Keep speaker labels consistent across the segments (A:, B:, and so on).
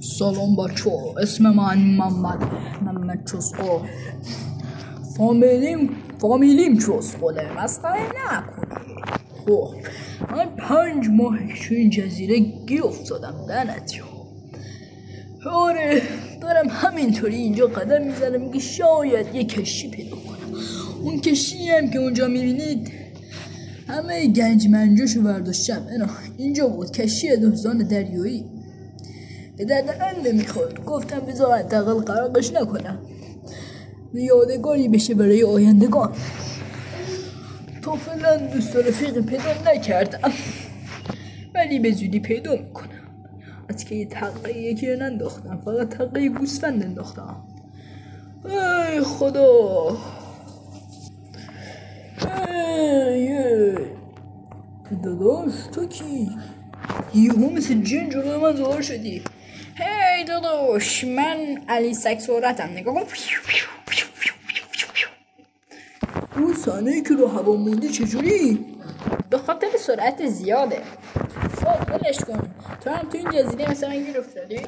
A: سلام بچه ها، اسم من محمد چسقال. فامیلیم چسقاله، مسخره نکنی. خب من 5 ماه تو این جزیره گیر افتادم لعنتی ها. آره دارم همینطوری اینجا قدم میزنم که شاید یه کشتی پیدا کنم. اون کشتی هم که اونجا میبینید همه گنج منجاشو برداشتم. اینجا بود، کشتی دزدان دریایی. به درد نمیخورد، گفتم بذار حداقل غرقش نکنم، یادگاری بشه برای آیندگان. تا فعلا دوست و رفیق پیدا نکردم، ولی به زودی پیدا میکنم. از که یه تقه یکی رو ننداختم، فقط تقه گوسفند انداختم. ای خدا، ای داداش تو کی؟ یهو مثل جن جلوی من ظاهر شدی. هی داداش، من علی سکسورتم، نگاه کن. اون صحنه‌ای که رو هوا موندی چجوری؟ به خاطر سرعت زیاده. ولش کن، تو هم تو این جزیره مثلا گیر افتادی؟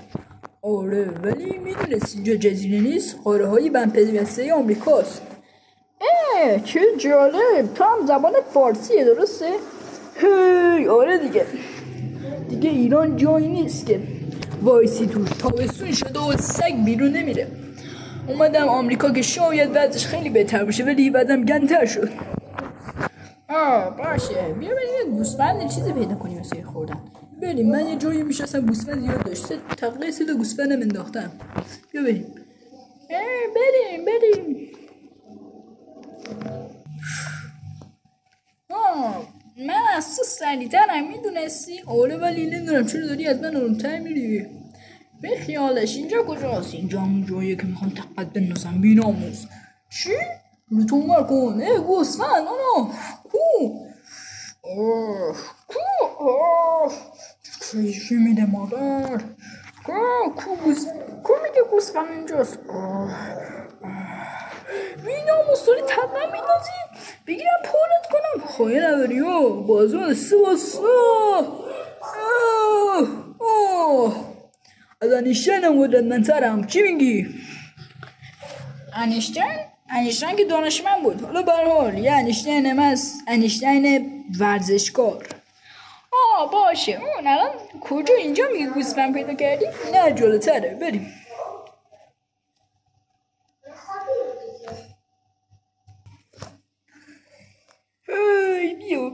A: آره، ولی میدونستی اینجا جزیره نیست، قاره های بندپذیرنده آمریکاست. چه جالب، تو هم زبانت فارسیه درسته؟ هی آره دیگه ایران جایی نیست که وایسی توش، تابستون شده و سگ بیرون نمیره. اومدم آمریکا که شاید وضعش خیلی بهتر باشه، ولی وضعم گندتر شد. باشه، بیا بریم یه گوسفند چیزی پیدا کنیم واسه خوردن. بریم، من یه جایی میشستم گوسفند زیاد داشت، تقریبا 3 تا گوسفندم انداختم. بیا بریم. بریم. من از تو سریع‌ترم، میدونستی؟ آره، ولی نمیدونم چرا داری از من آروم‌تر میری. به خیالش اینجا کجاست؟ اینجا همون جاییه که میخوام تقت بندازم بی‌ناموس. چی؟ رو تو عمر کن. گوسفند کشی میده مادر. کو میگه گوسفند اینجاست؟ بی‌ناموس داری تقت میندازی؟ بگیرم پولت کنم؟ خواهی نداری بازون از انیشتین قدرتمندترم. چی میگی؟ انیشتین که دانشمند بود. حالا به هر حال یه انیشتین ورزشکار. باشه، اون الان کجا؟ اینجا میگه گوسفند پیدا کردی؟ نه جلوتره، بریم.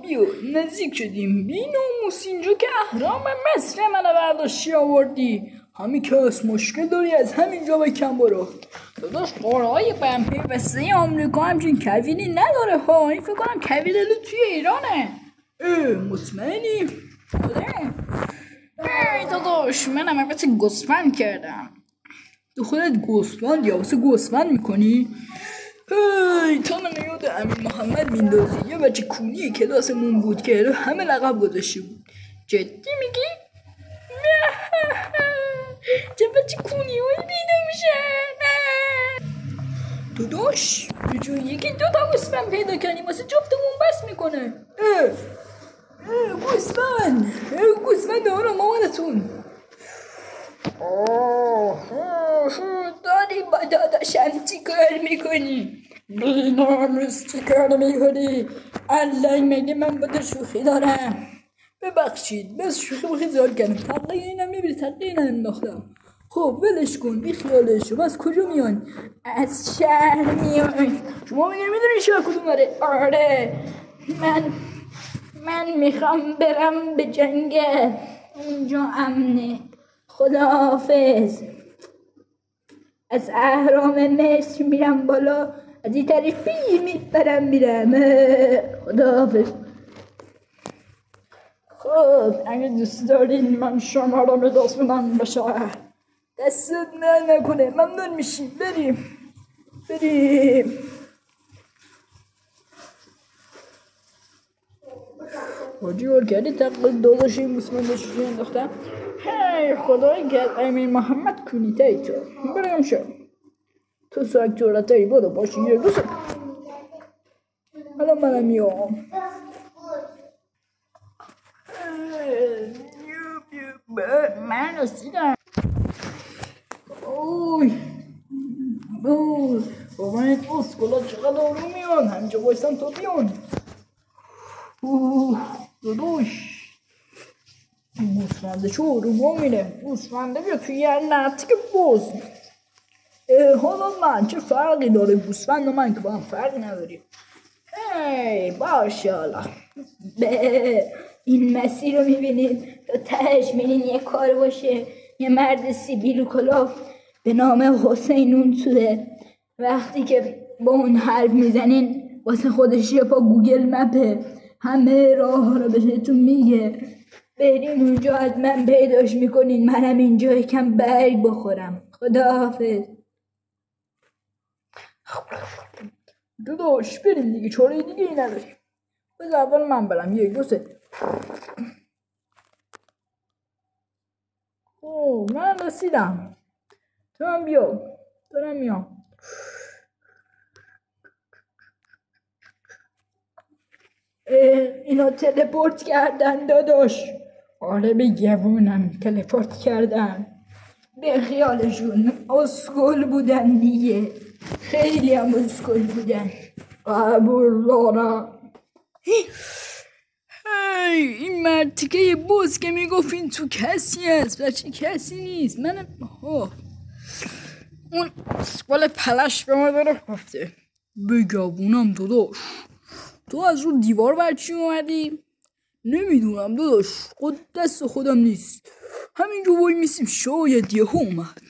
A: بیا نزدیک شدیم. بی‌ناموس، اینجا که اهرام مصر منو برداشتی آوردی. همین که از مشکل داری از همینجا بکن برو. داداش قاره‌های بندپیوسته آمریکا همچین کویری نداره ها. این فکر کنم کویرلو توی ایرانه. مطمئنی؟ آره. داداش منم البته گوسفند کردم. تو خودت گوسفند یا واسه گوسفند میکنی؟ تا من یاد امین محمد میندازی. یه بچه کونی کلاسمون بود که همه لقب گذاشته بود. جدی میگی؟ چه بچه کونی هایی پیدا میشن. داداش یکی 2 تا گوسفند پیدا کنیم واسه جفتمون بس میکنه. گوسفند آره مامانتون. داری با داداشم چی کار میکنی؟ بی‌ناموس چی کار میکنی؟ الله، مگه من با تو شوخی دارم؟ ببخشید، بس شوخی زیاد کردم. تقیه اینم میبینی، تقیه اینم انداختم. خب ولش کن، بی خیالش. شما از کجا میان؟ از شهر میان. شما میدونی شهر کدوم داره؟ آره، من میخوام برم به جنگل، اونجا امنه. خداحافظ. از اهرام مصر میرم بالا، از این طریقی میرم. خداحافظ. خب اگه دوست دارین من شما رو به دست بدم به شهر، دستت نکنه، ممنون میشیم. بریم. حاجی کردی تقلید داداشی گوسفندش رو انداختم. هی خدایی که امین محمد کونیتایی تو. بریم شو تو سکتورتایی برو باشی یه روز. الان منم میام. من رسیدم. اوی بابا این اسکولا چقدر آروم میان، همینجا بایستم تا بیان. داداش گوسفنده چه آروم میره، گوسفنده بیا توی یه نرتی که باز. حالا من چه فرقی داره، گوسفند و من که با هم فرقی نداریم. هی باشه حالا این مسیر رو میبینید تا تهش میبینید یه کار باشه، یه مرد سیبیل و کلاه به نام حسین اونتوه. وقتی که با اون حرف میزنین واسه خودش یه پا گوگل مپه، همه راه رو بهتون میگه، برین اونجا حتما پیداش میکنین. منم اینجا یکم برگ بخورم. خداحافظ. داداش بریم دیگه، چاره دیگه ای نداریم. بذار اول من برم. یک دو سه. من رسیدم. تو هم بیا. دارم میام. اینا تلپورت کردن داداش. آره بگمونم تلپورت کردن. به خیالشون اسکول بودن دیگه، خیلی هم اسکول بودن. قبول دارم. این مرتیکه بوز که میگفت این تو کسی هست و چه کسی نیست. منم اون اسکول پلش به ما داره گفته بگابونم. داداش تو از رو دیوار برچی اومدی؟ نمیدونم داداش، خود دست خودم نیست، همینجا وای میسیم شاید یه اومد.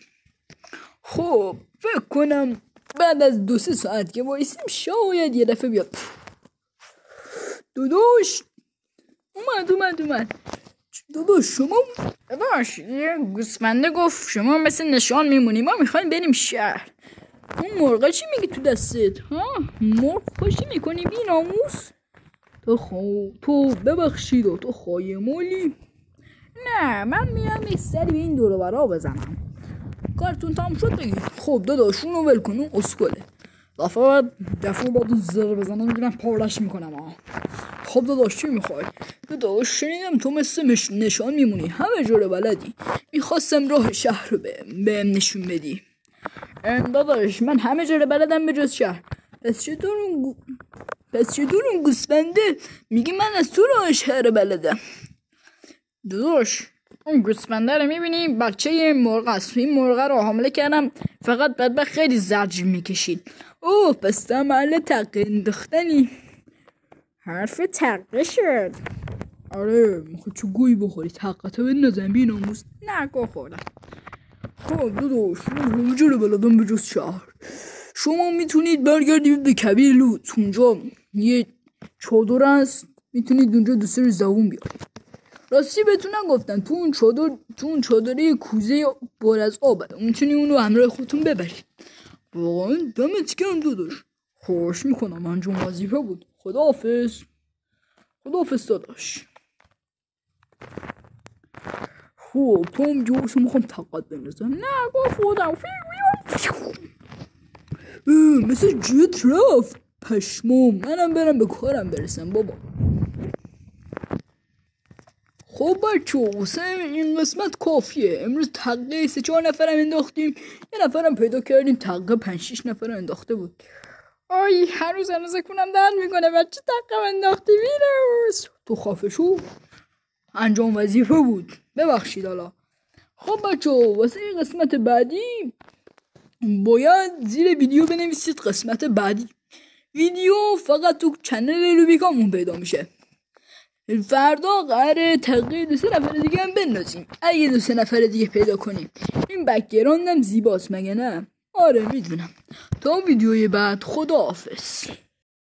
A: خب فکر کنم بعد از 2-3 ساعت که وایسیم شاید یه دفعه بیاد. داداش اومد. داداش شما داداش یه گوسفنده گفت شما مثل نشان میمونی، ما میخوایم بریم شهر. اون مرغا چی میگی تو دستت؟ مرغ پاشی میکنی بی ناموس؟ تو ببخشید تو خواهی مولی؟ نه من میرم یک سری به این دور و برا بزنم. کارتون تام شد بگید. خب داداش اونو ول کن، اون اسکله. دفعه بعد زر بزنم میگیرم پارش میکنم. خب داداش چی میخوای؟ داداش شنیدم تو مثل نشان میمونی، همه جور بلدی، میخواستم راه شهر رو بهم نشون بدی. داداش من همه جور بلدم به جز شهر. پس چطور اون گوسفنده میگی من از تو راه شهر بلدم؟ داداش اون گوسفنده رو میبینی بچه یه مرغ است، این مرغ رو حامله کردم، فقط بدبخت خیلی زجر میکشید. پس تا محل تقه انداختنی. حرف تقه شد. آره میخوای چه گویی بخوری، تقه به نزن بی ناموس. نه گو خوردم. خب داداش اونجا رو بلدم به جز شهر. شما میتونید برگردید به کبیر لوت، اونجا یه چادر هست، میتونید اونجا 2-3 روز زبون بیارید. راستی بهتون نگفتم تو اون چادره کوزه پر از آبه، میتونی اونو همراه خودتون ببرید. واقعا دمت گرم داداش، خوش میکنم، انجام وظیفه بود. خداحافظ داداش. خب تو هم جوشو میخوام طاقت بندازم. نه با خودم مثل جت رفت پشمام. منم برم به کارم برسم بابا. خب بچه واسه این قسمت کافیه. امروز تقه 3-4 نفرم انداختیم، یه نفرم پیدا کردیم تقه 5-6 نفرم انداخته بود. هر روز کنم درد میکنه. بچه تقه انداختی ویروس. تو خفه شو، انجام وظیفه بود، ببخشید حالا. خب بچه واسه این قسمت بعدی باید زیر ویدیو بنویسید قسمت بعدی. ویدیو فقط تو چنل روبیکامون پیدا میشه. فردا قراره تقریبا 2-3 نفر دیگه هم بندازیم. اگه 2-3 نفر دیگه پیدا کنیم. این بک‌گراندم زیباست مگه نه؟ آره میدونم. تا ویدیوی بعد خداحافظ.